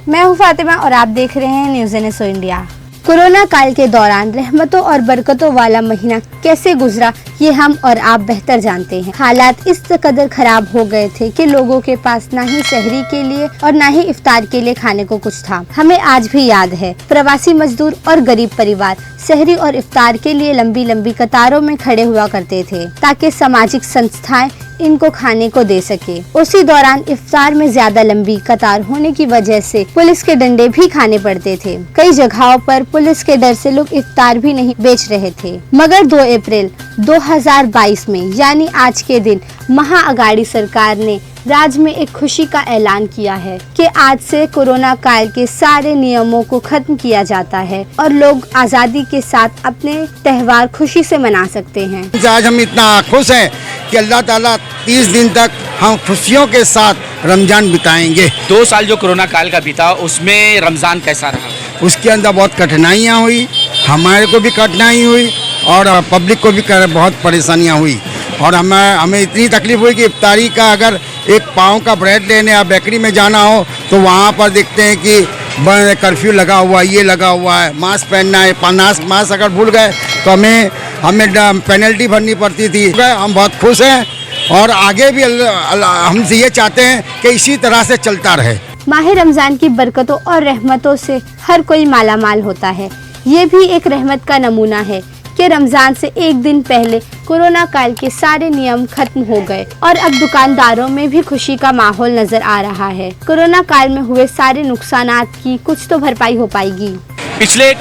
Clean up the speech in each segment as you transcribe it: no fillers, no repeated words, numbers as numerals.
मैं हूं फातिमा और आप देख रहे हैं न्यूज़ NSO इंडिया। कोरोना काल के दौरान रहमतों और बरकतों वाला महीना कैसे गुजरा ये हम और आप बेहतर जानते हैं। हालात इस कदर खराब हो गए थे कि लोगों के पास ना ही सहरी के लिए और ना ही इफ्तार के लिए खाने को कुछ था। हमें आज भी याद है प्रवासी मजदूर और गरीब परिवार सहरी और इफ्तार के लिए लंबी लंबी कतारों में खड़े हुआ करते थे ताकि सामाजिक संस्थाएं इनको खाने को दे सके। उसी दौरान इफ्तार में ज्यादा लंबी कतार होने की वजह से पुलिस के डंडे भी खाने पड़ते थे। कई जगहों पर पुलिस के डर से लोग इफ्तार भी नहीं बेच रहे थे। मगर 2 अप्रैल 2022 में यानी आज के दिन महाअगाड़ी सरकार ने राज्य में एक खुशी का ऐलान किया है कि आज से कोरोना काल के सारे नियमों को खत्म किया जाता है और लोग आजादी के साथ अपने त्योहार खुशी से मना सकते हैं। आज हम इतना खुश हैं कि अल्लाह ताला 30 दिन तक हम खुशियों के साथ रमजान बिताएंगे। 2 साल जो कोरोना काल का बीता उसमें रमजान कैसा रहा? उसके अंदर बहुत कठिनाइयाँ हुई, हमारे को भी कठिनाई हुई और पब्लिक को भी बहुत परेशानियाँ हुई और हमें इतनी तकलीफ हुई कि इफ्तारी का अगर एक पाव का ब्रेड लेने या बेकरी में जाना हो तो वहाँ पर देखते हैं कि कर्फ्यू लगा हुआ है, ये लगा हुआ है, मास्क पहनना है, मास्क अगर भूल गए तो हमें पेनल्टी भरनी पड़ती थी। हम बहुत खुश हैं और आगे भी हमसे ये चाहते हैं कि इसी तरह से चलता रहे। माह रमजान की बरकतों और रहमतों से हर कोई मालामाल होता है। ये भी एक रहमत का नमूना है कि रमजान से एक दिन पहले कोरोना काल के सारे नियम खत्म हो गए और अब दुकानदारों में भी खुशी का माहौल नजर आ रहा है। कोरोना काल में हुए सारे नुकसानात की कुछ तो भरपाई हो पाएगी। पिछले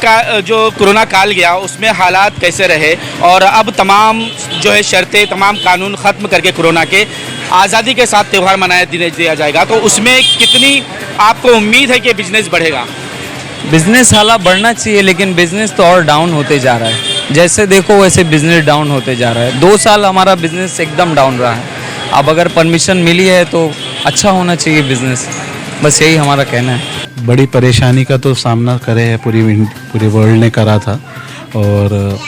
जो कोरोना काल गया उसमें हालात कैसे रहे और अब तमाम जो है शर्तें, तमाम कानून खत्म करके कोरोना के आज़ादी के साथ त्यौहार मनाया दिया जाएगा, तो उसमें कितनी आपको उम्मीद है कि बिजनेस बढ़ेगा? बिजनेस हालात बढ़ना चाहिए लेकिन बिजनेस तो और डाउन होते जा रहा है। जैसे देखो वैसे बिजनेस डाउन होते जा रहा है। 2 साल हमारा बिजनेस एकदम डाउन रहा है। अब अगर परमिशन मिली है तो अच्छा होना चाहिए बिजनेस, बस यही हमारा कहना है। बड़ी परेशानी का तो सामना करे है पूरी वर्ल्ड ने करा था और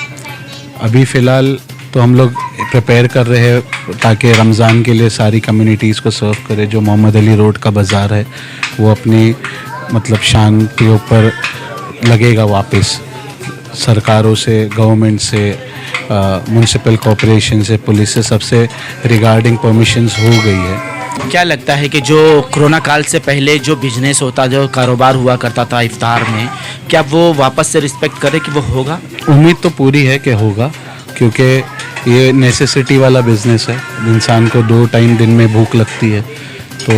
अभी फ़िलहाल तो हम लोग प्रिपेयर कर रहे हैं ताकि रमज़ान के लिए सारी कम्युनिटीज़ को सर्व करे। जो मोहम्मद अली रोड का बाज़ार है वो अपनी मतलब शान के ऊपर लगेगा वापस। सरकारों से, गवर्नमेंट से, म्यूनसिपल कॉरपोरेशन से, पुलिस से, सबसे रिगार्डिंग परमिशंस हो गई है। क्या लगता है कि जो कोरोना काल से पहले जो बिजनेस होता, जो कारोबार हुआ करता था इफ्तार में, क्या वो वापस से रिस्पेक्ट करे कि वो होगा? उम्मीद तो पूरी है कि होगा क्योंकि ये नेसेसिटी वाला बिज़नेस है। इंसान को 2 टाइम दिन में भूख लगती है तो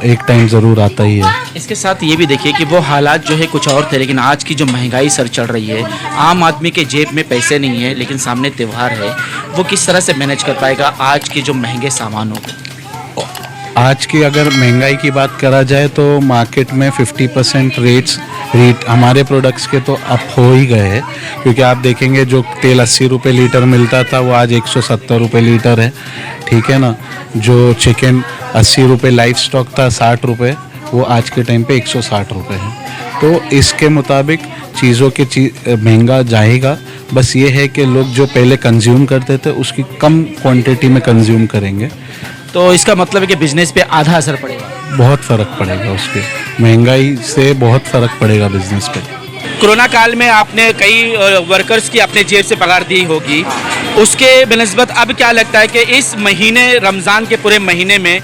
एक टाइम ज़रूर आता ही है। इसके साथ ये भी देखिए कि वो हालात जो है कुछ और थे, लेकिन आज की जो महंगाई सर चढ़ रही है, आम आदमी के जेब में पैसे नहीं है लेकिन सामने त्यौहार है, वो किस तरह से मैनेज कर पाएगा आज के जो महंगे सामानों को? आज की अगर महंगाई की बात करा जाए तो मार्केट में 50% रेट हमारे प्रोडक्ट्स के तो अप हो ही गए हैं क्योंकि आप देखेंगे जो तेल 80 रुपये लीटर मिलता था वो आज 170 रुपये लीटर है, ठीक है ना। जो चिकन 80 रुपये लाइव स्टॉक था 60 रुपये, वो आज के टाइम पे 160 रुपये है। तो इसके मुताबिक चीज़ों के महंगा जाएगा। बस ये है कि लोग जो पहले कंज्यूम करते थे उसकी कम क्वांटिटी में कंज्यूम करेंगे। तो इसका मतलब है कि बिजनेस पे आधा असर पड़ेगा। बहुत फ़र्क पड़ेगा, उसके महंगाई से बहुत फ़र्क पड़ेगा बिजनेस पे। कोरोना काल में आपने कई वर्कर्स की अपने जेब से पगार दी होगी, उसके बनिस्बत अब क्या लगता है कि इस महीने रमज़ान के पूरे महीने में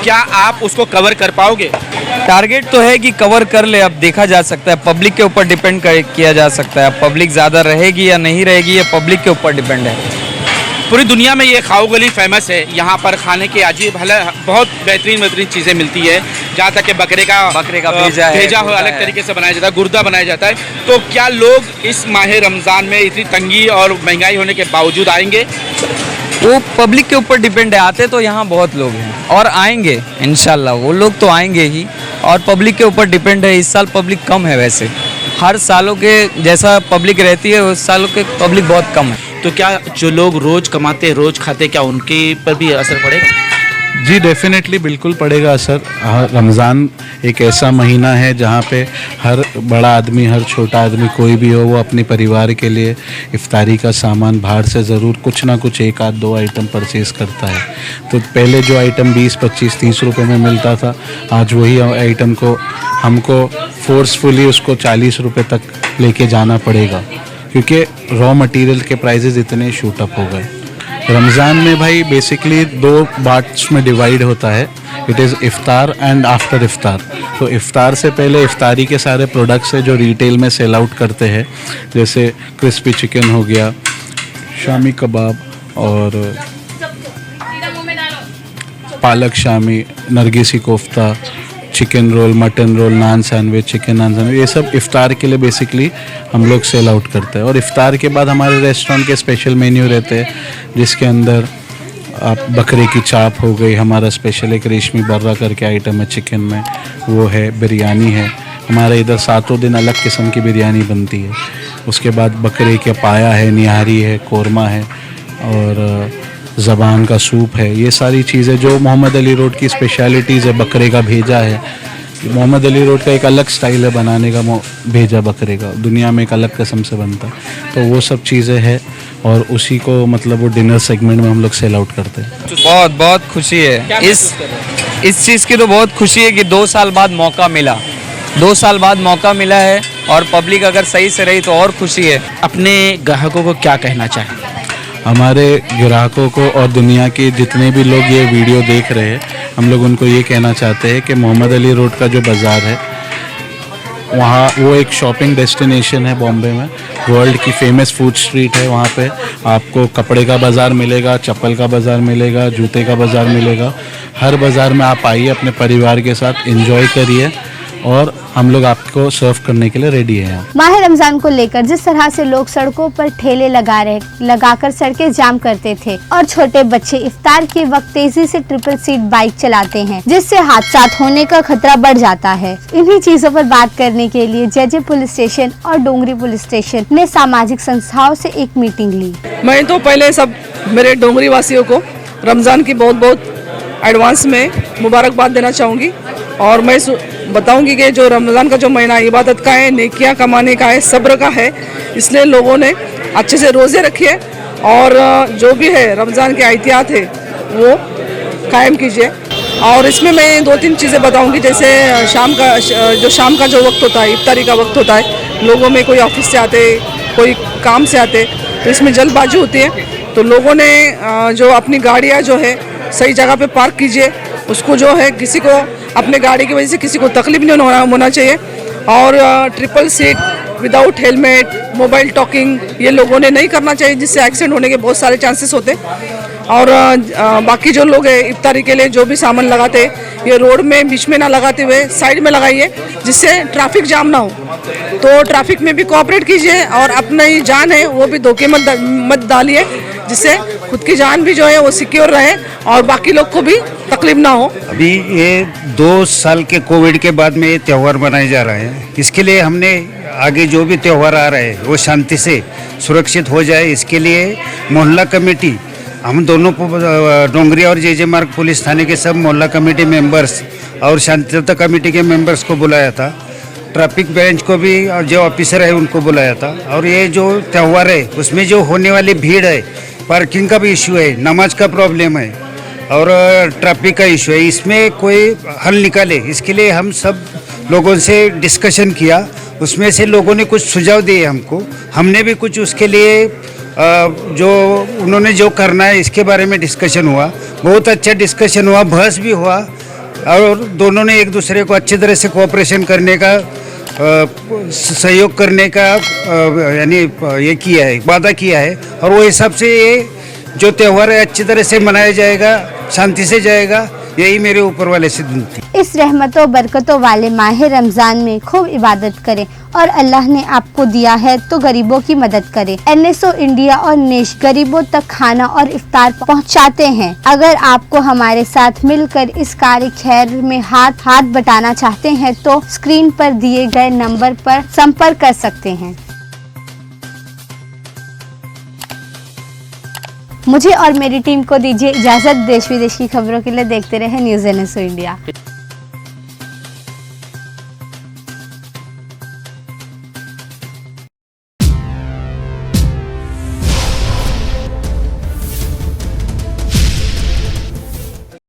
क्या आप उसको कवर कर पाओगे? टारगेट तो है कि कवर कर ले, अब देखा जा सकता है, पब्लिक के ऊपर डिपेंड किया जा सकता है। पब्लिक ज़्यादा रहेगी या नहीं रहेगी ये पब्लिक के ऊपर डिपेंड है। पूरी दुनिया में ये खाओ गली फेमस है, यहाँ पर खाने के अजीब बहुत बेहतरीन चीज़ें मिलती है। जहाँ तक कि बकरे का भेजा हो अलग तरीके से बनाया जाता है, गुर्दा बनाया जाता है। तो क्या लोग इस माह रमज़ान में इतनी तंगी और महंगाई होने के बावजूद आएंगे? वो पब्लिक के ऊपर डिपेंड है। आते तो यहाँ बहुत लोग हैं और आएंगे इंशाल्लाह, वो लोग तो आएंगे ही और पब्लिक के ऊपर डिपेंड है। इस साल पब्लिक कम है, वैसे हर सालों के जैसा पब्लिक रहती है उस सालों के पब्लिक बहुत कम है। तो क्या जो लोग रोज़ कमाते रोज़ खाते, क्या उनके पर भी असर पड़ेगा? जी डेफिनेटली बिल्कुल पड़ेगा असर। रमज़ान एक ऐसा महीना है जहाँ पे हर बड़ा आदमी, हर छोटा आदमी, कोई भी हो, वो अपने परिवार के लिए इफ्तारी का सामान बाहर से ज़रूर कुछ ना कुछ 1 आध 2 आइटम परचेज़ करता है। तो पहले जो आइटम 20, 25, 30 रुपए में मिलता था, आज वही आइटम को हमको फोर्सफुली उसको 40 रुपये तक लेके जाना पड़ेगा, क्योंकि रॉ मटेरियल के प्राइसेस इतने शूट अप हो गए। रमज़ान में भाई बेसिकली 2 पार्ट्स में डिवाइड होता है, it is iftar and after iftar. तो इफ्तार से पहले इफ्तारी के सारे प्रोडक्ट्स है जो रिटेल में सेल आउट करते हैं, जैसे क्रिस्पी चिकन हो गया, शामी कबाब और palak shami, nargisi kofta, chicken roll, mutton roll, naan sandwich, chicken naan sandwich, ये सब इफ्तार के लिए बेसिकली हम लोग सेल आउट करते हैं। और इफ्तार के बाद हमारे रेस्टोरेंट के स्पेशल मेन्यू रहते हैं, जिसके अंदर आप बकरे की चाप हो गई, हमारा स्पेशल एक रेशमी बर्रा करके आइटम है चिकन में, वो है, बिरयानी है। हमारे इधर 7 दिन अलग किस्म की बिरयानी बनती है। उसके बाद बकरे के पाया है, निहारी है, कोरमा है और ज़बान का सूप है। ये सारी चीज़ें जो मोहम्मद अली रोड की स्पेशलिटीज़ है, बकरे का भेजा है। मोहम्मद अली रोड का एक अलग स्टाइल है बनाने का, भेजा बकरे का दुनिया में एक अलग किस्म से बनता है, तो वो सब चीज़ें हैं और उसी को मतलब वो डिनर सेगमेंट में हम लोग सेल आउट करते हैं। बहुत बहुत खुशी है इस चीज़ की, तो बहुत खुशी है कि 2 साल बाद मौका मिला, 2 साल बाद मौका मिला है और पब्लिक अगर सही से रही तो और खुशी है। अपने ग्राहकों को क्या कहना चाहें? हमारे ग्राहकों को और दुनिया के जितने भी लोग ये वीडियो देख रहे हैं, हम लोग उनको ये कहना चाहते हैं कि मोहम्मद अली रोड का जो बाज़ार है, वहाँ वो एक शॉपिंग डेस्टिनेशन है बॉम्बे में, वर्ल्ड की फेमस फूड स्ट्रीट है। वहाँ पे आपको कपड़े का बाज़ार मिलेगा, चप्पल का बाज़ार मिलेगा, जूते का बाज़ार मिलेगा। हर बाज़ार में आप आइए, अपने परिवार के साथ एंजॉय करिए और हम लोग आपको सर्व करने के लिए रेडी हैं। माह रमजान को लेकर जिस तरह से लोग सड़कों पर ठेले लगाकर सड़कें जाम करते थे और छोटे बच्चे इफ्तार के वक्त तेजी से ट्रिपल सीट बाइक चलाते हैं, जिससे हादसा होने का खतरा बढ़ जाता है। इन्हीं चीजों पर बात करने के लिए जेजे पुलिस स्टेशन और डोंगरी पुलिस स्टेशन ने सामाजिक संस्थाओं से एक मीटिंग ली। मैं तो पहले सब मेरे डोंगरी वासियों को रमजान की बहुत बहुत एडवांस में मुबारकबाद देना चाहूँगी और मैं बताऊंगी कि जो रमज़ान का जो महीना इबादत का है, नेकियां कमाने का है, सब्र का है, इसलिए लोगों ने अच्छे से रोज़े रखिए और जो भी है रमज़ान के एहतियात है वो कायम कीजिए। और इसमें मैं 2-3 चीज़ें बताऊंगी, जैसे शाम का जो वक्त होता है, इफ्तारी का वक्त होता है, लोगों में कोई ऑफिस से आते, कोई काम से आते, तो इसमें जल्दबाजी होती है, तो लोगों ने जो अपनी गाड़ियाँ जो है सही जगह पे पार्क कीजिए। उसको जो है किसी को अपने गाड़ी की वजह से किसी को तकलीफ नहीं होना चाहिए। और triple seat without helmet, mobile talking, ये लोगों ने नहीं करना चाहिए, जिससे एक्सीडेंट होने के बहुत सारे चांसेस होते हैं। और बाकी जो लोग हैं इफ्तारी के लिए जो भी सामान लगाते हैं, ये रोड में बीच में ना लगाते हुए साइड में लगाइए, जिससे ट्रैफिक जाम ना हो। तो ट्रैफिक में भी कोऑपरेट कीजिए और अपनी जान है वो भी धोखे मत डालिए, जिससे खुद की जान भी जो है वो सिक्योर रहे और बाकी लोग को भी तकलीफ ना हो। अभी ये 2 साल के कोविड के बाद में ये त्यौहार मनाए जा रहे हैं, इसके लिए हमने आगे जो भी त्यौहार आ रहे हैं वो शांति से सुरक्षित हो जाए, इसके लिए मोहल्ला कमेटी, हम दोनों डोंगरी और जेजे मार्ग पुलिस थाने के सब मोहल्ला कमेटी मेंबर्स और शांतिता कमेटी के मेंबर्स को बुलाया था, ट्रैफिक बेंच को भी और जो ऑफिसर है उनको बुलाया था। और ये जो त्यौहार है उसमें जो होने वाली भीड़ है, पार्किंग का भी इशू है, नमाज का प्रॉब्लम है और ट्रैफिक का इशू है, इसमें कोई हल निकाले, इसके लिए हम सब लोगों से डिस्कशन किया। उसमें से लोगों ने कुछ सुझाव दिए हमको, हमने भी कुछ उसके लिए जो उन्होंने जो करना है इसके बारे में डिस्कशन हुआ। बहुत अच्छा डिस्कशन हुआ, बहस भी हुआ और दोनों ने एक दूसरे को अच्छी तरह से कोऑपरेशन करने का, सहयोग करने का यानी ये किया है, वादा किया है। और वो हिसाब से ये जो त्यौहार है अच्छी तरह से मनाया जाएगा, शांति से जाएगा, यही मेरे ऊपर वाले से विनती। इस रहमतों बरकतों वाले माह रमजान में खूब इबादत करें और अल्लाह ने आपको दिया है तो गरीबों की मदद करें। NSO इंडिया और नेश गरीबों तक खाना और इफ्तार पहुंचाते हैं। अगर आपको हमारे साथ मिलकर इस कार्य खैर में हाथ बटाना चाहते हैं तो स्क्रीन पर दिए गए नंबर पर संपर्क कर सकते हैं। मुझे और मेरी टीम को दीजिए इजाजत। देश विदेश की खबरों के लिए देखते रहे न्यूज़ NSO इंडिया।